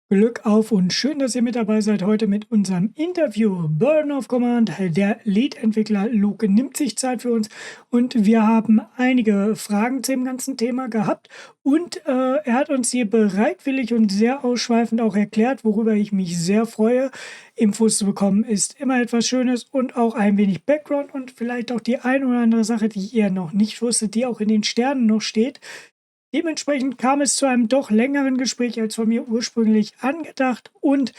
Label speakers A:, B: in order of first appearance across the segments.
A: Glück auf und schön, dass ihr mit dabei seid heute mit unserem Interview. Burden of Command, der Lead-Entwickler Luke nimmt sich Zeit für uns und wir haben einige Fragen zu dem ganzen Thema gehabt und er hat uns hier bereitwillig und sehr ausschweifend auch erklärt, worüber ich mich sehr freue. Infos zu bekommen ist immer etwas Schönes und auch ein wenig Background und vielleicht auch die ein oder andere Sache, die ihr noch nicht wusstet, die auch in den Sternen noch steht. Dementsprechend kam es zu einem doch längeren Gespräch als von mir ursprünglich angedacht und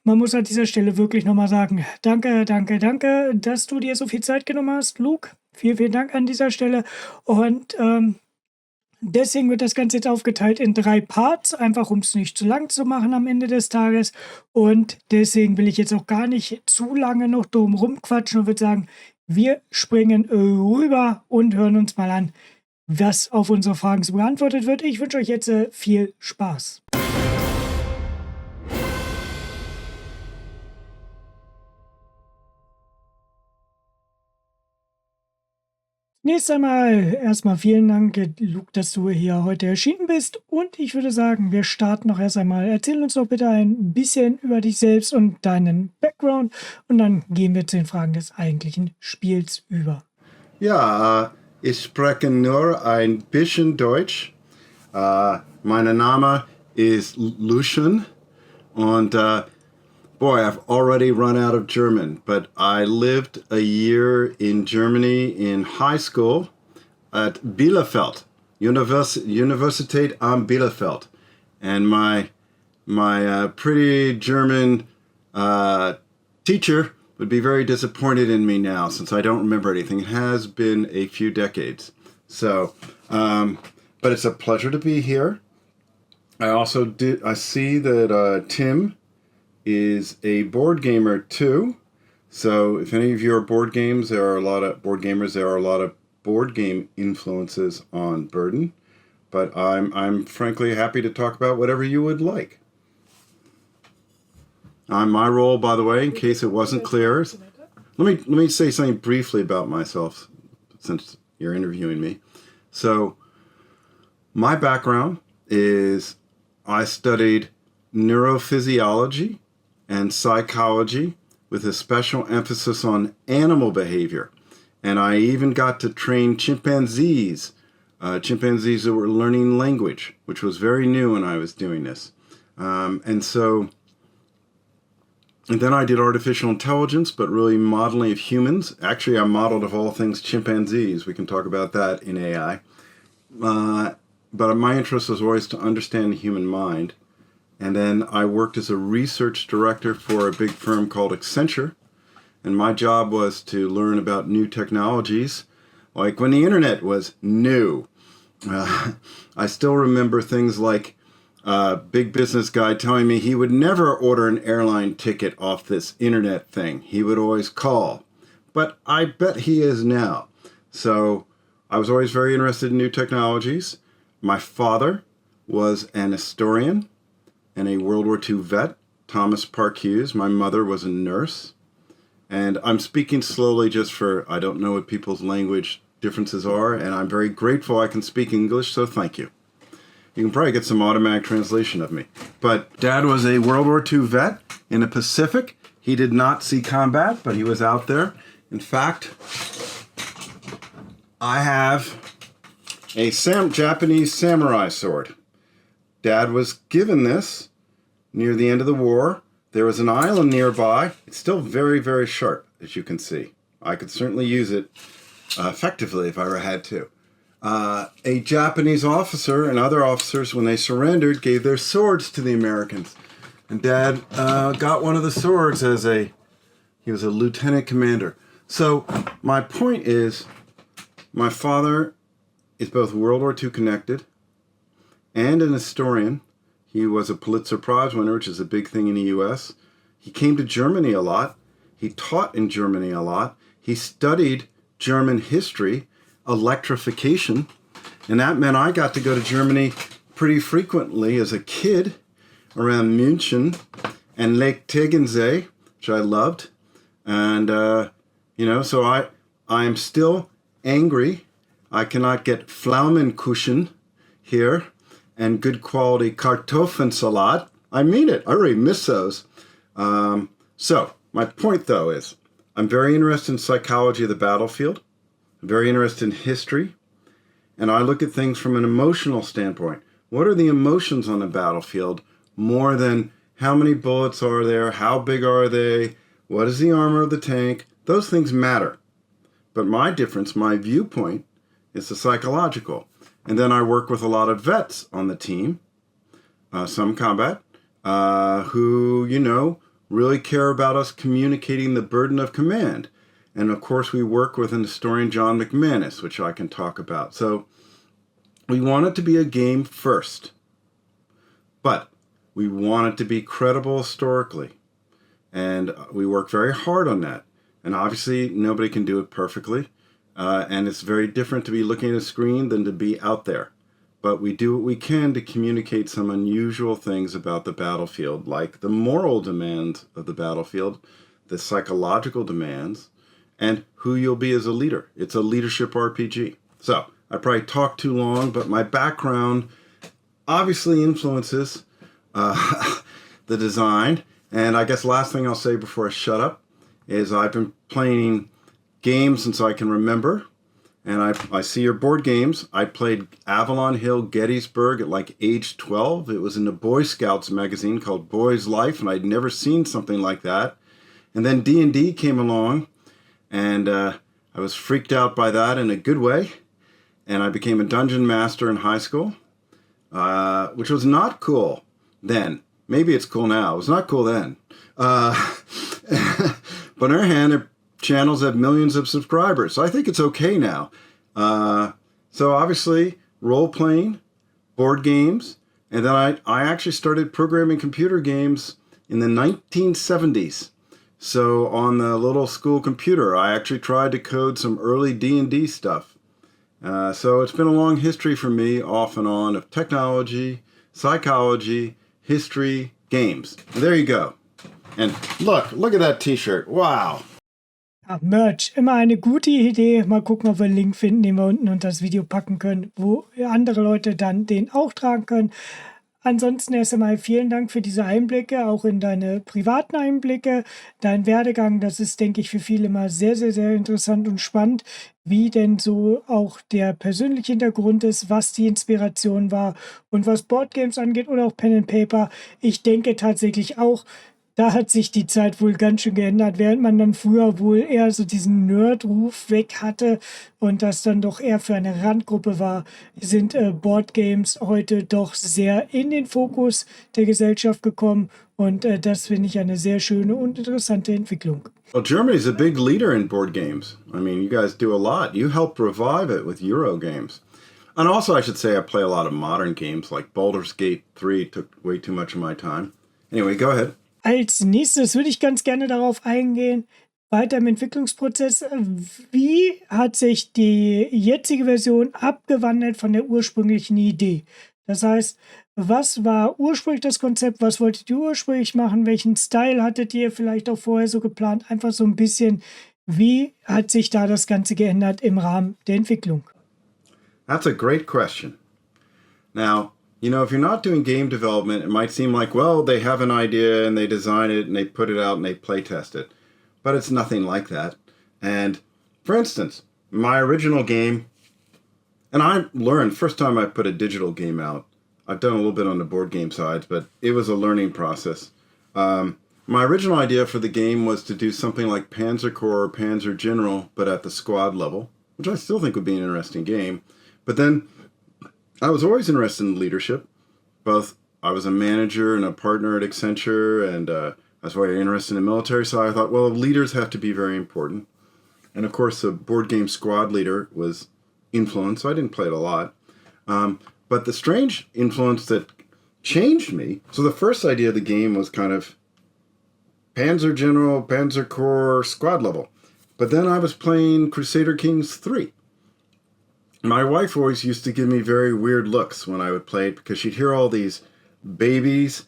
A: man muss an dieser Stelle wirklich nochmal sagen, danke, danke, danke, dass du dir so viel Zeit genommen hast, Luke. Vielen, vielen Dank an dieser Stelle und deswegen wird das Ganze jetzt aufgeteilt in 3 Parts, einfach um es nicht zu lang zu machen am Ende des Tages und deswegen will ich jetzt auch gar nicht zu lange noch drum rumquatschen und würde sagen, wir springen rüber und hören uns mal an, was auf unsere Fragen so beantwortet wird. Ich wünsche euch jetzt viel Spaß. Erstmal vielen Dank, Luke, dass du hier heute erschienen bist. Und ich würde sagen, wir starten noch erst einmal. Erzähl uns doch bitte ein bisschen über dich selbst und deinen Background. Und dann gehen wir zu den Fragen des eigentlichen Spiels über.
B: Ja, ich spreche nur ein bisschen Deutsch. Mein Name ist Lucian und boy, I've already run out of German, but I lived a year in Germany in high school at Bielefeld, Universität am Bielefeld. And my pretty German teacher would be very disappointed in me now since I don't remember anything. It has been a few decades. So, but it's a pleasure to be here. I see that Tim is a board gamer too. So if any of you are board gamers, there are a lot of board game influences on Burden. But I'm frankly happy to talk about whatever you would like. My role, by the way, in case it wasn't clear, let me say something briefly about myself since you're interviewing me. So my background is I studied neurophysiology and psychology with a special emphasis on animal behavior. And I even got to train chimpanzees that were learning language, which was very new when I was doing this. And then I did artificial intelligence, but really modeling of humans. Actually, I modeled, of all things, chimpanzees. We can talk about that in AI. But my interest was always to understand the human mind. And then I worked as a research director for a big firm called Accenture. And my job was to learn about new technologies, like when the internet was new. I still remember things like a big business guy telling me he would never order an airline ticket off this internet thing. He would always call. But I bet he is now. So I was always very interested in new technologies. My father was an historian and a World War II vet, Thomas Park Hughes. My mother was a nurse. And I'm speaking slowly just for, I don't know what people's language differences are, and I'm very grateful I can speak English, so thank you. You can probably get some automatic translation of me. But Dad was a World War II vet in the Pacific. He did not see combat, but he was out there. In fact, I have a Japanese samurai sword. Dad was given this near the end of the war. There was an island nearby. It's still very, very sharp, as you can see. I could certainly use it effectively if I ever had to. A Japanese officer and other officers, when they surrendered, gave their swords to the Americans. And Dad got one of the swords he was a lieutenant commander. So my point is, my father is both World War II connected and an historian. He was a Pulitzer Prize winner, which is a big thing in the U.S. He came to Germany a lot. He taught in Germany a lot. He studied German history, electrification, and that meant I got to go to Germany pretty frequently as a kid around München and Lake Tegernsee, which I loved. And, so I'm still angry. I cannot get Pflaumenkuchen here and good quality Kartoffelsalat. I mean it. I really miss those. So my point, though, is I'm very interested in psychology of the battlefield. I'm very interested in history. And I look at things from an emotional standpoint. What are the emotions on the battlefield more than how many bullets are there? How big are they? What is the armor of the tank? Those things matter. But my difference, my viewpoint, is the psychological. And then I work with a lot of vets on the team, some combat, who, really care about us communicating the burden of command. And of course, we work with an historian, John McManus, which I can talk about. So we want it to be a game first, but we want it to be credible historically. And we work very hard on that. And obviously, nobody can do it perfectly. And it's very different to be looking at a screen than to be out there. But we do what we can to communicate some unusual things about the battlefield, like the moral demands of the battlefield, the psychological demands, and who you'll be as a leader. It's a leadership RPG. So I probably talked too long, but my background obviously influences the design. And I guess last thing I'll say before I shut up is I've been playing games since I can remember. And I see your board games. I played Avalon Hill Gettysburg at like age 12. It was in the Boy Scouts magazine called Boy's Life, and I'd never seen something like that. And then D&D came along, and I was freaked out by that in a good way. And I became a dungeon master in high school, which was not cool then. Maybe it's cool now. It was not cool then. But on the other hand, their channels have millions of subscribers, so I think it's okay now. So obviously, role-playing, board games, and then I actually started programming computer games in the 1970s. So on the little school computer, I actually tried to code some early D&D stuff. So it's been a long history for me, off and on, of technology, psychology, history, games. And there you go. And look at that t-shirt. Wow.
A: Ja, Merch, immer eine gute Idee. Mal gucken, ob wir einen Link finden, den wir unten unter das Video packen können, wo andere Leute dann den auch tragen können. Ansonsten erst einmal vielen Dank für diese Einblicke, auch in deine privaten Einblicke, dein Werdegang. Das ist, denke ich, für viele immer sehr, sehr, sehr interessant und spannend, wie denn so auch der persönliche Hintergrund ist, was die Inspiration war und was Boardgames angeht oder auch Pen and Paper. Ich denke tatsächlich auch, da hat sich die Zeit wohl ganz schön geändert, während man dann früher wohl eher so diesen Nerd-Ruf weg hatte und das dann doch eher für eine Randgruppe war, sind Boardgames heute doch sehr in den Fokus der Gesellschaft gekommen und das finde ich eine sehr schöne und interessante Entwicklung.
B: Well, Germany's a big leader in board games. I mean, you guys do a lot. You helped revive it with Euro games. And also, I should say, I play a lot of modern games, like Baldur's Gate 3 took way too much of my time. Anyway, go ahead.
A: Als nächstes würde ich ganz gerne darauf eingehen, weiter im Entwicklungsprozess. Wie hat sich die jetzige Version abgewandelt von der ursprünglichen Idee? Das heißt, was war ursprünglich das Konzept? Was wolltet ihr ursprünglich machen? Welchen Style hattet ihr vielleicht auch vorher so geplant? Einfach so ein bisschen, wie hat sich da das Ganze geändert im Rahmen der Entwicklung?
B: That's a great question. Now, if you're not doing game development, it might seem like, well, they have an idea and they design it and they put it out and they play test it. But it's nothing like that. And for instance, my original game, and I learned, first time I put a digital game out, I've done a little bit on the board game side, but it was a learning process. My original idea for the game was to do something like Panzer Corps or Panzer General, but at the squad level, which I still think would be an interesting game. But then I was always interested in leadership. Both I was a manager and a partner at Accenture, and I was very interested in the military, so I thought, well, leaders have to be very important. And of course, the board game squad leader was influence, so I didn't play it a lot. But the strange influence that changed me, so the first idea of the game was kind of Panzer General, Panzer Corps, squad level. But then I was playing Crusader Kings 3. My wife always used to give me very weird looks when I would play it because she'd hear all these babies,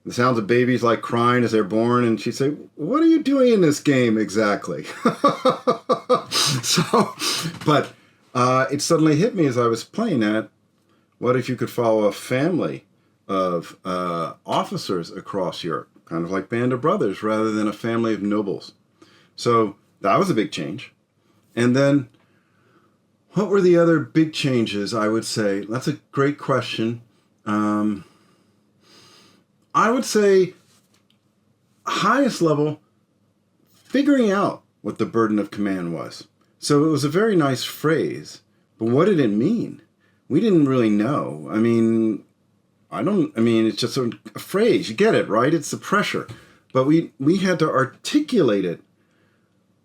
B: the sounds of babies like crying as they're born, and she'd say, "What are you doing in this game exactly?" But it suddenly hit me as I was playing that, what if you could follow a family of officers across Europe, kind of like Band of Brothers rather than a family of nobles. So that was a big change. And then what were the other big changes, I would say? That's a great question. I would say highest level, figuring out what the burden of command was. So it was a very nice phrase, but what did it mean? We didn't really know. It's just a phrase. You get it, right? It's the pressure. But we had to articulate it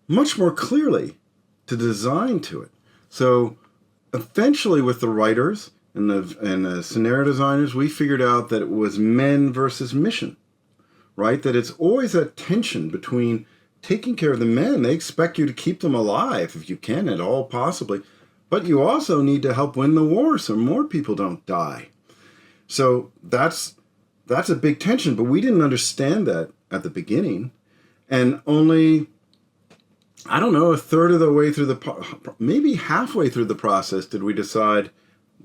B: much more clearly to design to it. So eventually with the writers and the scenario designers, we figured out that it was men versus mission, right? That it's always that tension between taking care of the men. They expect you to keep them alive if you can at all possibly. But you also need to help win the war so more people don't die. So that's a big tension, but we didn't understand that at the beginning. And only, I don't know, a third of the way through maybe halfway through the process did we decide,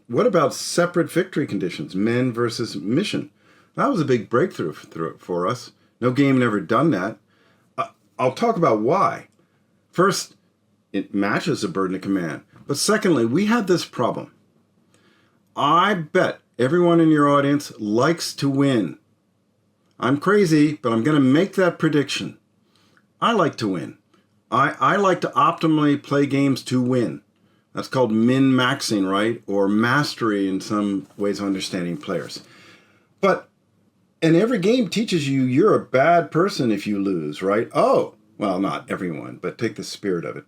B: what about separate victory conditions, men versus mission? That was a big breakthrough for us. No game had ever done that. I'll talk about why. First, it matches the burden of command. But secondly, we had this problem. I bet everyone in your audience likes to win. I'm crazy, but I'm going to make that prediction. I like to win. I like to optimally play games to win. That's called min-maxing, right? Or mastery in some ways of understanding players. And every game teaches you you're a bad person if you lose, right? Oh, well, not everyone, but take the spirit of it.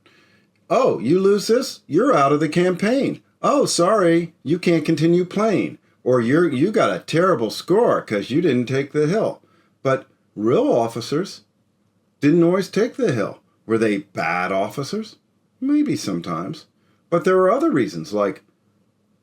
B: Oh, you lose this? You're out of the campaign. Oh, sorry, you can't continue playing. Or you got a terrible score because you didn't take the hill. But real officers didn't always take the hill. Were they bad officers? Maybe sometimes. But there were other reasons, like,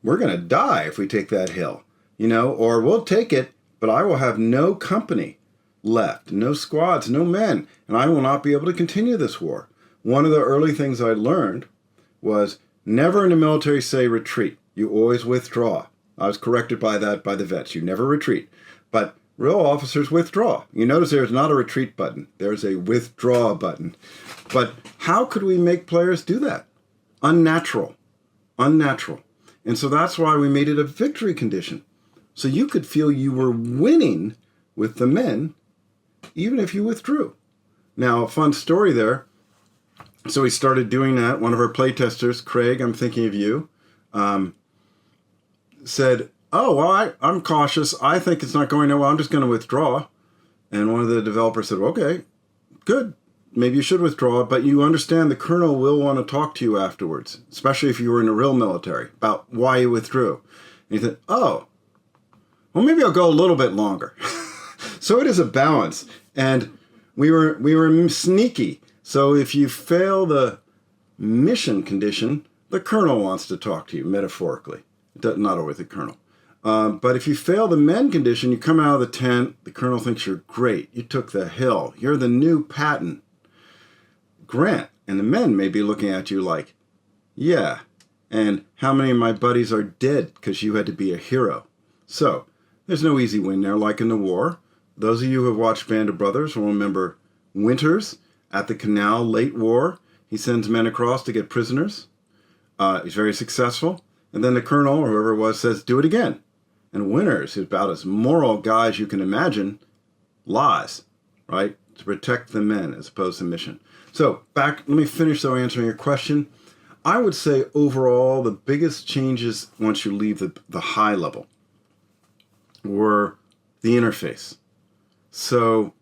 B: we're going to die if we take that hill, or we'll take it, but I will have no company left, no squads, no men, and I will not be able to continue this war. One of the early things I learned was never in the military say retreat. You always withdraw. I was corrected by that by the vets. You never retreat. But real officers withdraw. You notice there's not a retreat button. There's a withdraw button. But how could we make players do that? Unnatural. And so that's why we made it a victory condition. So you could feel you were winning with the men, even if you withdrew. Now, a fun story there. So we started doing that. One of our playtesters, Craig, I'm thinking of you, said, oh, well, I'm cautious. I think it's not going well. I'm just going to withdraw. And one of the developers said, okay, good. Maybe you should withdraw, but you understand the colonel will want to talk to you afterwards, especially if you were in the real military, about why you withdrew. And he said, oh, well, maybe I'll go a little bit longer. So it is a balance. And we were sneaky. So if you fail the mission condition, the colonel wants to talk to you, metaphorically. Not always the colonel. But if you fail the men condition, you come out of the tent, the colonel thinks you're great. You took the hill. You're the new Patton. Grant. And the men may be looking at you like, yeah. And how many of my buddies are dead because you had to be a hero? So there's no easy win there, like in the war. Those of you who have watched Band of Brothers will remember Winters at the canal, late war. He sends men across to get prisoners. He's very successful. And then the colonel, or whoever it was, says, do it again. And Winters, who's about as moral guy as you can imagine, lies, right? To protect the men as opposed to mission. So let me finish though answering your question. I would say overall the biggest changes once you leave the high level were the interface. So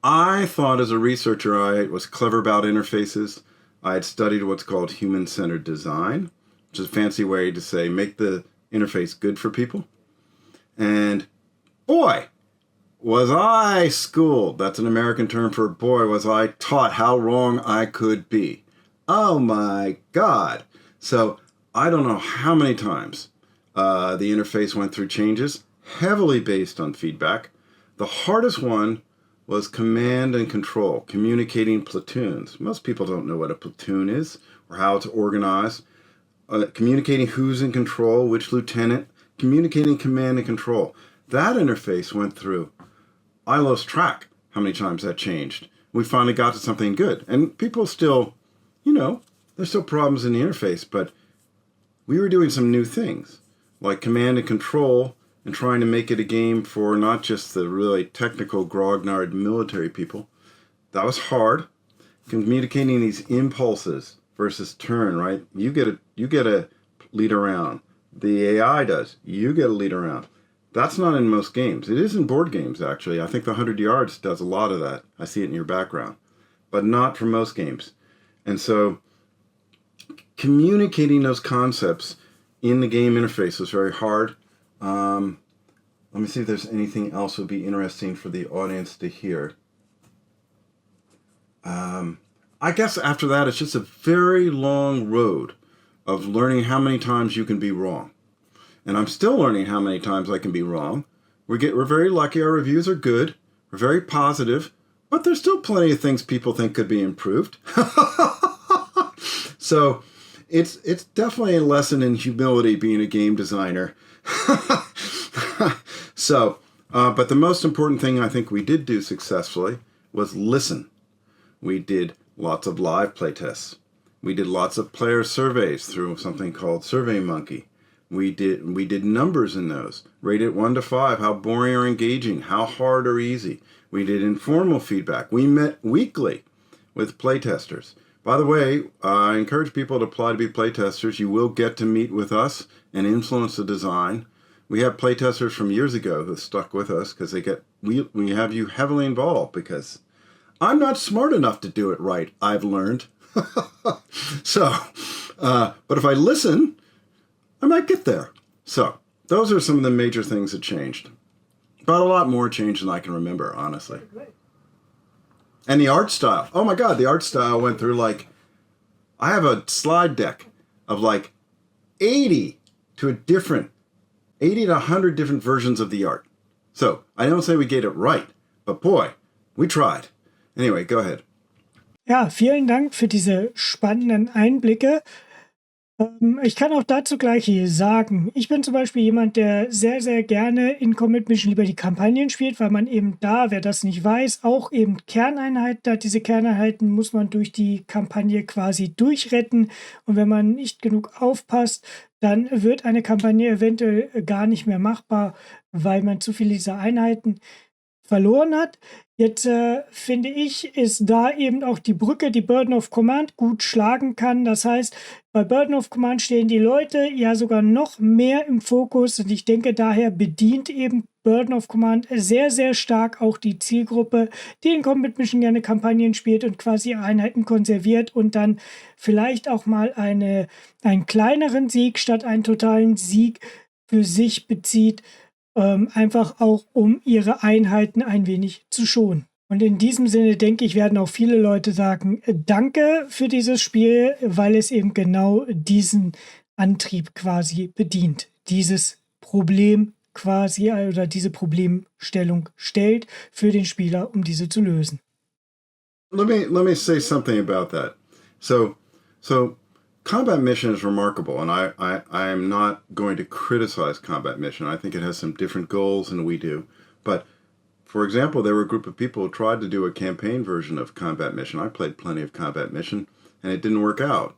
B: I thought as a researcher I was clever about interfaces. I had studied what's called human-centered design, which is a fancy way to say make the interface good for people. And boy, was I schooled. That's an American term for boy, was I taught how wrong I could be. Oh my God. So I don't know how many times the interface went through changes, heavily based on feedback. The hardest one was command and control, communicating platoons. Most people don't know what a platoon is or how it's organized. Communicating who's in control, which lieutenant, communicating command and control. That interface went through. I lost track how many times that changed. We finally got to something good. And people still, there's still problems in the interface, but we were doing some new things, like command and control, and trying to make it a game for not just the really technical, grognard military people. That was hard. Communicating these impulses versus turn, right? You get a lead around. The AI does. You get a lead around. That's not in most games. It is in board games, actually. I think the 100 Yards does a lot of that. I see it in your background. But not for most games. And so communicating those concepts in the game interface was very hard. Let me see if there's anything else that would be interesting for the audience to hear. I guess after that, it's just a very long road of learning how many times you can be wrong. And I'm still learning how many times I can be wrong. We're very lucky. Our reviews are good. We're very positive. But there's still plenty of things people think could be improved. So it's definitely a lesson in humility being a game designer. So, but the most important thing I think we did do successfully was listen. We did lots of live playtests. We did lots of player surveys through something called SurveyMonkey. We did numbers in those. Rated 1 to 5, how boring or engaging, how hard or easy. We did informal feedback. We met weekly with playtesters. By the way, I encourage people to apply to be playtesters. You will get to meet with us and influence the design. We have playtesters from years ago who stuck with us because we have you heavily involved because I'm not smart enough to do it right, I've learned. So, but if I listen, I might get there. So, those are some of the major things that changed. But a lot more changed than I can remember, honestly. And the art style. Oh my God, the art style went through I have a slide deck of 80 to 100 different versions of the art. So, I don't say we get it right, but boy, we tried. Anyway, go ahead.
A: Ja, vielen Dank für diese spannenden Einblicke. Ich kann auch dazu gleich hier sagen, ich bin zum Beispiel jemand, der sehr, sehr gerne in Combat Mission lieber die Kampagnen spielt, weil man eben da, wer das nicht weiß, auch eben Kerneinheiten hat. Diese Kerneinheiten muss man durch die Kampagne quasi durchretten. Und wenn man nicht genug aufpasst, dann wird eine Kampagne eventuell gar nicht mehr machbar, weil man zu viele dieser Einheiten verloren hat. Jetzt finde ich, ist da eben auch die Brücke, die Burden of Command gut schlagen kann. Das heißt, bei Burden of Command stehen die Leute ja sogar noch mehr im Fokus und ich denke, daher bedient eben Burden of Command sehr, sehr stark auch die Zielgruppe, die in Combat Mission gerne Kampagnen spielt und quasi Einheiten konserviert und dann vielleicht auch mal einen kleineren Sieg statt einen totalen Sieg für sich bezieht. Einfach auch, um ihre Einheiten ein wenig zu schonen. Und in diesem Sinne, denke ich, werden auch viele Leute sagen, danke für dieses Spiel, weil es eben genau diesen Antrieb quasi bedient. Dieses Problem quasi oder diese Problemstellung stellt für den Spieler, um diese zu lösen.
B: Let me say something about that. So Combat Mission is remarkable, and I am not going to criticize Combat Mission. I think it has some different goals than we do. But, for example, there were a group of people who tried to do a campaign version of Combat Mission. I played plenty of Combat Mission, and it didn't work out.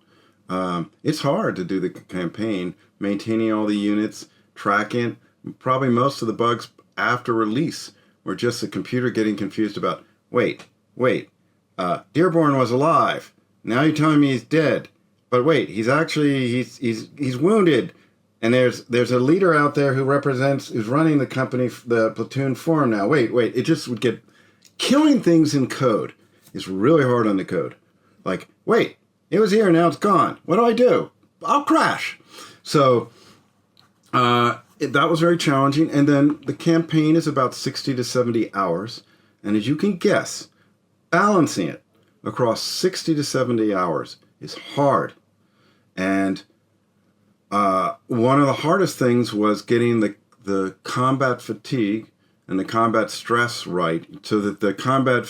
B: It's hard to do the campaign, maintaining all the units, tracking. Probably most of the bugs after release were just the computer getting confused about, wait, Dearborn was alive. Now you're telling me he's dead. But wait, he's wounded, and there's a leader out there who's running the company, the platoon for him now. Wait, it just would get killing things in code is really hard on the code. Wait, it was here, now it's gone. What do I do? I'll crash. So that was very challenging. And then the campaign is about 60 to 70 hours, and as you can guess, balancing it across 60 to 70 hours is hard. And one of the hardest things was getting the combat fatigue and the combat stress right, so that the combat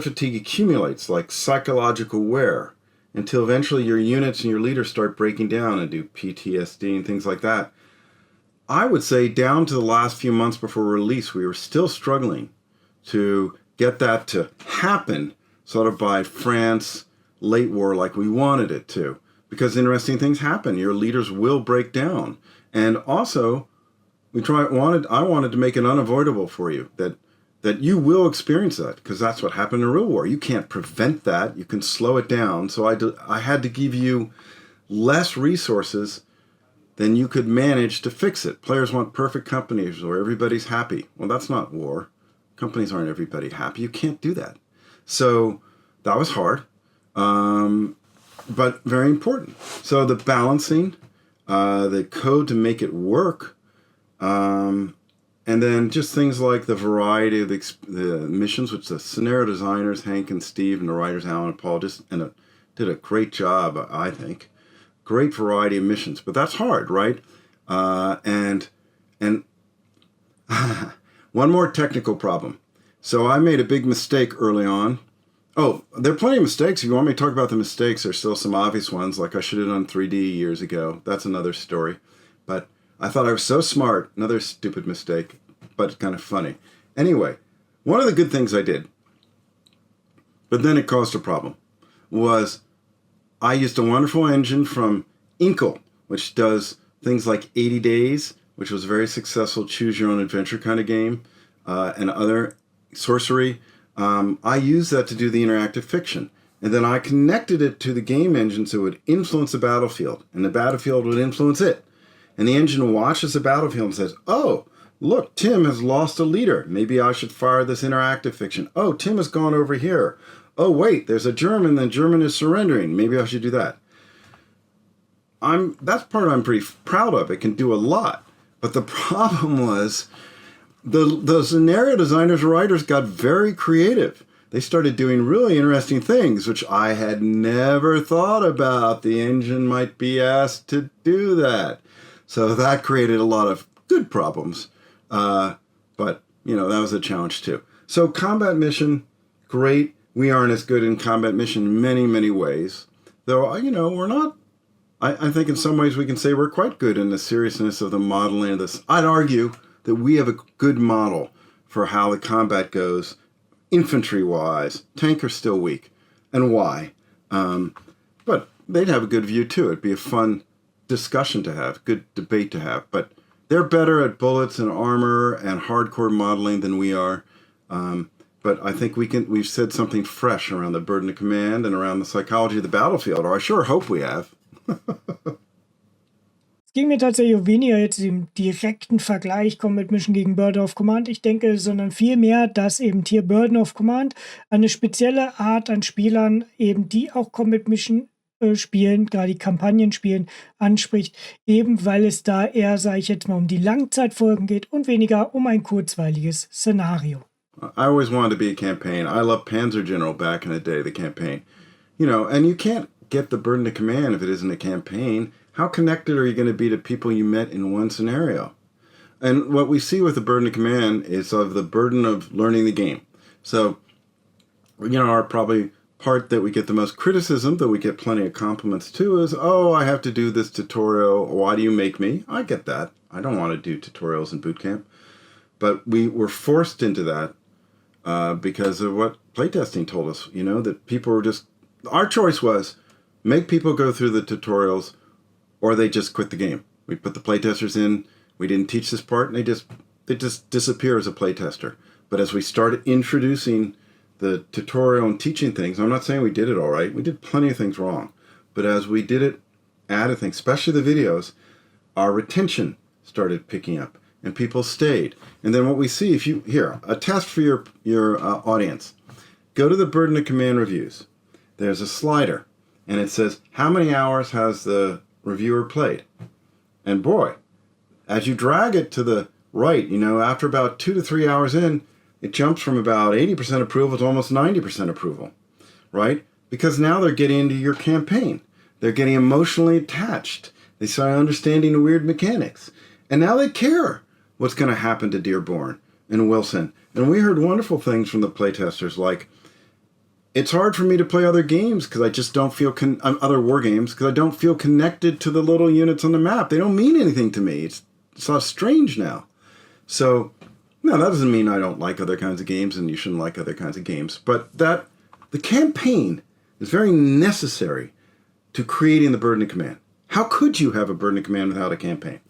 B: fatigue accumulates like psychological wear until eventually your units and your leaders start breaking down and do PTSD and things like that. I would say down to the last few months before release, we were still struggling to get that to happen sort of by France late war like we wanted it to. Because interesting things happen. Your leaders will break down. And also, I wanted to make it unavoidable for you that you will experience that, because that's what happened in real war. You can't prevent that. You can slow it down. So I had to give you less resources than you could manage to fix it. Players want perfect companies where everybody's happy. Well, that's not war. Companies aren't everybody happy. You can't do that. So that was hard, but very important. So the balancing, the code to make it work, and then just things like the variety of the missions, which the scenario designers, Hank and Steve, and the writers, Alan and Paul, did a great job, I think. Great variety of missions, but that's hard, right? And one more technical problem. So I made a big mistake early on. Oh, there are plenty of mistakes. If you want me to talk about the mistakes, there's still some obvious ones, like I should have done 3D years ago. That's another story. But I thought I was so smart. Another stupid mistake, but kind of funny. Anyway, one of the good things I did, but then it caused a problem, was I used a wonderful engine from Inkle, which does things like 80 Days, which was a very successful choose-your-own-adventure kind of game, and other sorcery. I used that to do the interactive fiction. And then I connected it to the game engine so it would influence the battlefield, and the battlefield would influence it. And the engine watches the battlefield and says, oh, look, Tim has lost a leader. Maybe I should fire this interactive fiction. Oh, Tim has gone over here. Oh, wait, there's a German. The German is surrendering. Maybe I should do that. That's part I'm pretty proud of. It can do a lot. But the problem was the scenario designers and writers got very creative. They started doing really interesting things, which I had never thought about. The engine might be asked to do that. So that created a lot of good problems. But, that was a challenge too. So combat mission, great. We aren't as good in combat mission in many, many ways. Though, we're not. I think in some ways we can say we're quite good in the seriousness of the modeling of this. I'd argue that we have a good model for how the combat goes, infantry-wise. Tank are still weak. And why? But they'd have a good view too. It'd be a fun discussion to have, good debate to have. But they're better at bullets and armor and hardcore modeling than we are. But I think we've said something fresh around the burden of command and around the psychology of the battlefield, or I sure hope we have.
A: Es ging mir tatsächlich weniger jetzt im direkten Vergleich Combat Mission gegen Burden of Command, ich denke, sondern vielmehr, dass eben hier Burden of Command eine spezielle Art an Spielern, eben die auch Combat Mission spielen, gerade die Kampagnen spielen, anspricht, eben weil es da eher, sage ich jetzt mal, um die Langzeitfolgen geht und weniger um ein kurzweiliges Szenario.
B: I always wanted to be a campaign. I loved Panzer General back in the day, the campaign. And you can't get the burden of command if it isn't a campaign. How connected are you going to be to people you met in one scenario? And what we see with the burden of command is of the burden of learning the game. So, our probably part that we get the most criticism, though we get plenty of compliments too, is, oh, I have to do this tutorial. Why do you make me? I get that. I don't want to do tutorials in boot camp. But we were forced into that because of what playtesting told us, that people were just, our choice was make people go through the tutorials or they just quit the game. We put the playtesters in, we didn't teach this part, and they just disappear as a playtester. But as we started introducing the tutorial and teaching things, I'm not saying we did it all right, we did plenty of things wrong. But as we did it, added things, especially the videos, our retention started picking up and people stayed. And then what we see, a test for your audience, go to the Burden of Command reviews. There's a slider and it says, how many hours has the reviewer played? And boy, as you drag it to the right, after about 2 to 3 hours in, it jumps from about 80% approval to almost 90% approval, right? Because now they're getting into your campaign. They're getting emotionally attached. They start understanding the weird mechanics. And now they care what's going to happen to Dearborn and Wilson. And we heard wonderful things from the playtesters like, it's hard for me to play other games because I just don't feel, other war games, because I don't feel connected to the little units on the map. They don't mean anything to me. sort of strange now. So, no, that doesn't mean I don't like other kinds of games and you shouldn't like other kinds of games. But that the campaign is very necessary to creating the Burden of Command. How could you have a Burden of Command without a campaign?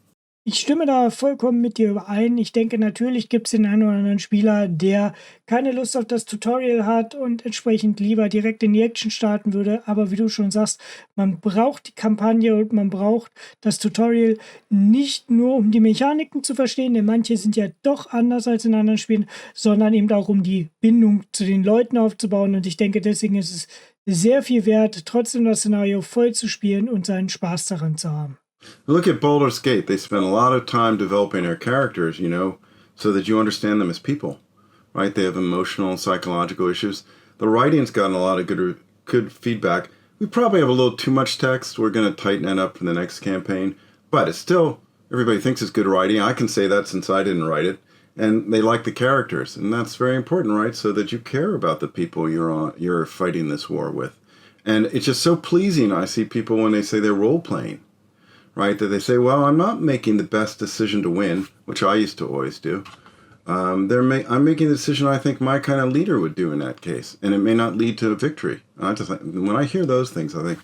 A: Ich stimme da vollkommen mit dir überein. Ich denke, natürlich gibt es den einen oder anderen Spieler, der keine Lust auf das Tutorial hat und entsprechend lieber direkt in die Action starten würde. Aber wie du schon sagst, man braucht die Kampagne und man braucht das Tutorial nicht nur, um die Mechaniken zu verstehen, denn manche sind ja doch anders als in anderen Spielen, sondern eben auch, um die Bindung zu den Leuten aufzubauen. Und ich denke, deswegen ist es sehr viel wert, trotzdem das Szenario voll zu spielen und seinen Spaß daran zu haben.
B: Look at Baldur's Gate. They spent a lot of time developing their characters, so that you understand them as people, right? They have emotional and psychological issues. The writing's gotten a lot of good feedback. We probably have a little too much text. We're going to tighten that up for the next campaign. But it's still, everybody thinks it's good writing. I can say that since I didn't write it. And they like the characters. And that's very important, right? So that you care about the people you're fighting this war with. And it's just so pleasing. I see people when they say they're role-playing. Right, that they say, well, I'm not making the best decision to win, which I used to always do. I'm making the decision I think my kind of leader would do in that case, and it may not lead to a victory. When I hear those things, I think,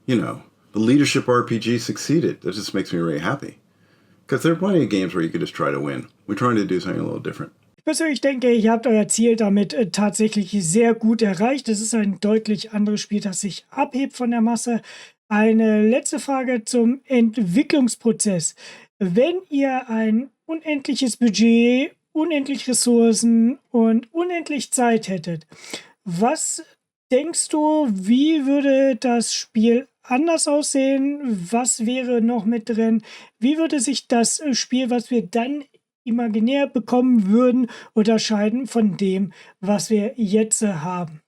B: the leadership RPG succeeded. That just makes me really happy. Because there are plenty of games where you could just try to win. We're trying to do something a little different.
A: Ich persönlich denke, ihr habt euer Ziel damit tatsächlich sehr gut erreicht. Es ist ein deutlich anderes Spiel, das sich abhebt von der Masse. Eine letzte Frage zum Entwicklungsprozess. Wenn ihr ein unendliches Budget, unendlich Ressourcen und unendlich Zeit hättet, was denkst du, wie würde das Spiel anders aussehen? Was wäre noch mit drin? Wie würde sich das Spiel, was wir dann imaginär bekommen würden, unterscheiden von dem, was wir jetzt haben?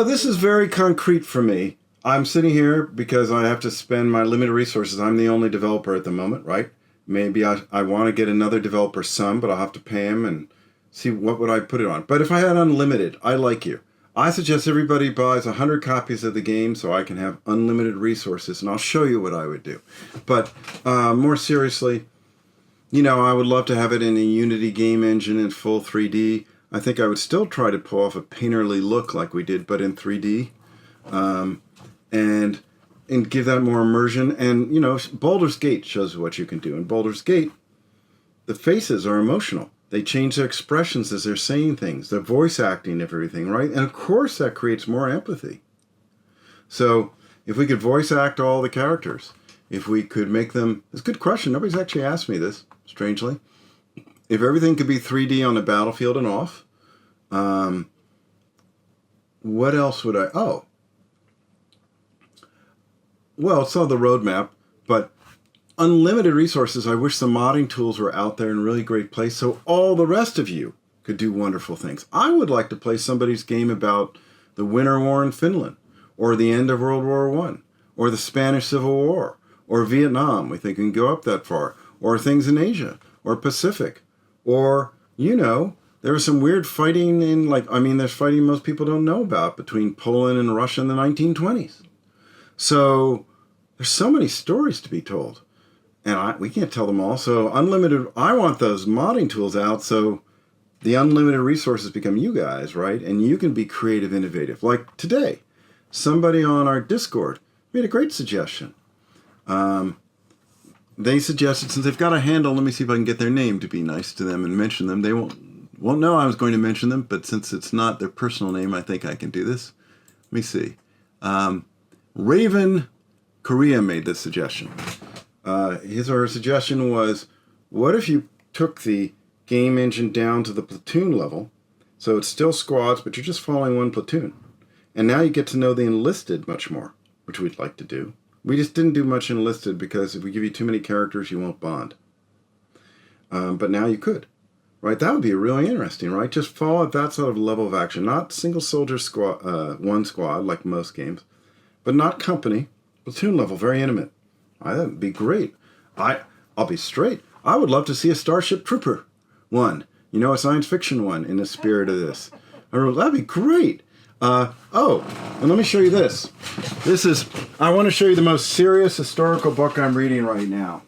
B: This is very concrete for me. I'm sitting here because I have to spend my limited resources. I'm the only developer at the moment, right? Maybe I want to get another developer some, but I'll have to pay him and see what would I put it on. But if I had unlimited, I like you. I suggest everybody buys 100 copies of the game so I can have unlimited resources, and I'll show you what I would do. But more seriously, I would love to have it in a Unity game engine in full 3D. I think I would still try to pull off a painterly look like we did, but in 3D. And give that more immersion. And, Baldur's Gate shows what you can do. In Baldur's Gate, the faces are emotional. They change their expressions as they're saying things. The voice acting of everything, right? And of course that creates more empathy. So if we could voice act all the characters, if we could make them... It's a good question. Nobody's actually asked me this, strangely. If everything could be 3D on the battlefield and off, what else would I... Oh. Well, it's on the roadmap, but unlimited resources. I wish the modding tools were out there in a really great place so all the rest of you could do wonderful things. I would like to play somebody's game about the Winter War in Finland, or the end of World War I, or the Spanish Civil War, or Vietnam. We think we can go up that far, or things in Asia, or Pacific, or, there was some weird fighting there's fighting most people don't know about between Poland and Russia in the 1920s. So there's so many stories to be told, and we can't tell them all. So unlimited, I want those modding tools out so the unlimited resources become you guys, right? And you can be creative, innovative. Like today, somebody on our Discord made a great suggestion. They suggested, since they've got a handle, let me see if I can get their name to be nice to them and mention them. They won't know I was going to mention them, but since it's not their personal name, I think I can do this. Let me see. Raven Korea made this suggestion. His or her suggestion was, what if you took the game engine down to the platoon level, so it's still squads, but you're just following one platoon. And now you get to know the enlisted much more, which we'd like to do. We just didn't do much enlisted because if we give you too many characters, you won't bond. But now you could, right? That would be really interesting, right? Just follow at that sort of level of action, not single soldier squad, one squad like most games, but not company, platoon level, very intimate. That would be great. I'll be straight. I would love to see a Starship Trooper one, a science fiction one in the spirit of this. That'd be great. And let me show you this. I want to show you the most serious historical book I'm reading right now.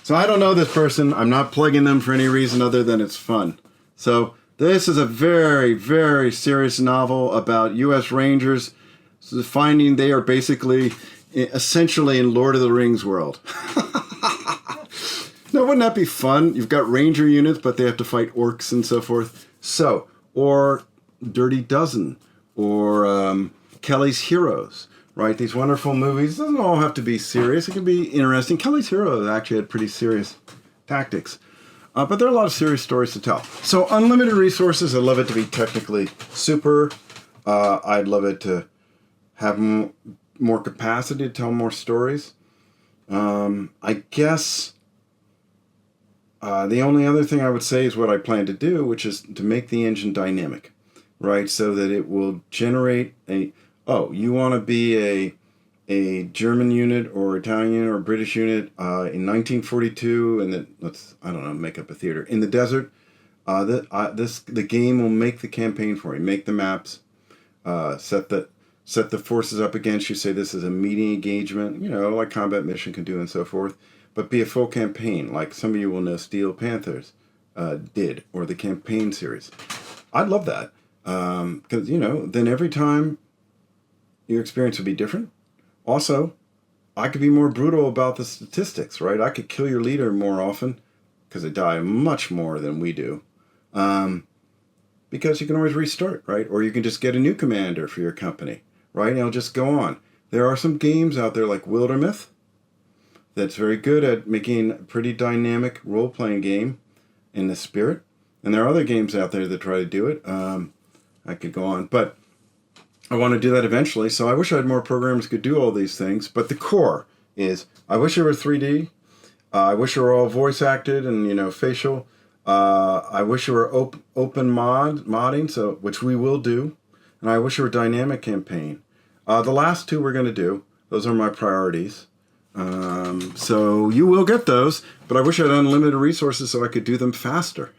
B: So I don't know this person. I'm not plugging them for any reason other than it's fun. So this is a very, very serious novel about U.S. Rangers finding they are basically essentially in Lord of the Rings world. Now, wouldn't that be fun? You've got ranger units, but they have to fight orcs and so forth. So, or Dirty Dozen, or Kelly's Heroes, right? These wonderful movies. It doesn't all have to be serious. It can be interesting. Kelly's Heroes actually had pretty serious tactics. But there are a lot of serious stories to tell. So, unlimited resources. I'd love it to be technically super. I'd love it to have more capacity to tell more stories. I guess the only other thing I would say is what I plan to do, which is to make the engine dynamic, right? So that it will generate you want to be a German unit or Italian unit or British unit in 1942, and then make up a theater in the desert. The game will make the campaign for you, make the maps, set the forces up against you. Say this is a meeting engagement, like Combat Mission can do, and so forth. But be a full campaign, like some of you will know Steel Panthers did, or the campaign series. I'd love that, because, then every time your experience would be different. Also, I could be more brutal about the statistics, right? I could kill your leader more often, because they die much more than we do. Because you can always restart, right? Or you can just get a new commander for your company, right? And it'll just go on. There are some games out there like Wildermyth, that's very good at making a pretty dynamic role-playing game in the spirit. And there are other games out there that try to do it. I could go on. But I want to do that eventually. So I wish I had more programs that could do all these things. But the core is, I wish it were 3D. I wish it were all voice-acted and, facial. I wish it were open modding, which we will do. And I wish it were dynamic campaign. The last two we're going to do. Those are my priorities. So you will get those, but I wish I had unlimited resources so I could do them faster.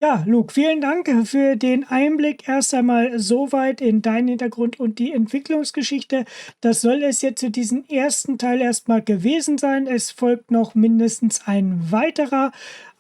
A: Ja, Luke, vielen Dank für den Einblick erst einmal so weit in deinen Hintergrund und die Entwicklungsgeschichte. Das soll es jetzt zu diesem ersten Teil erstmal gewesen sein. Es folgt noch mindestens ein weiterer.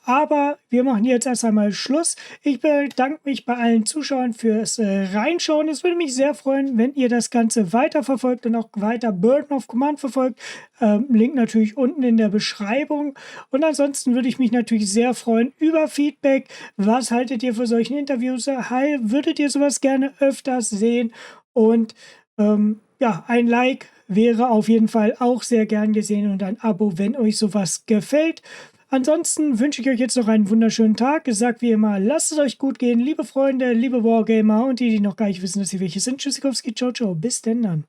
A: Aber wir machen jetzt erst einmal Schluss. Ich bedanke mich bei allen Zuschauern fürs Reinschauen. Es würde mich sehr freuen, wenn ihr das Ganze weiterverfolgt und auch weiter Burden of Command verfolgt. Link natürlich unten in der Beschreibung. Und ansonsten würde ich mich natürlich sehr freuen über Feedback. Was haltet ihr von solchen Interviews? Würdet ihr sowas gerne öfters sehen? Und ein Like wäre auf jeden Fall auch sehr gern gesehen und ein Abo, wenn euch sowas gefällt. Ansonsten wünsche ich euch jetzt noch einen wunderschönen Tag. Ich sage wie immer, lasst es euch gut gehen, liebe Freunde, liebe Wargamer und die noch gar nicht wissen, dass sie welche sind. Tschüssikowski, ciao, ciao, bis denn dann.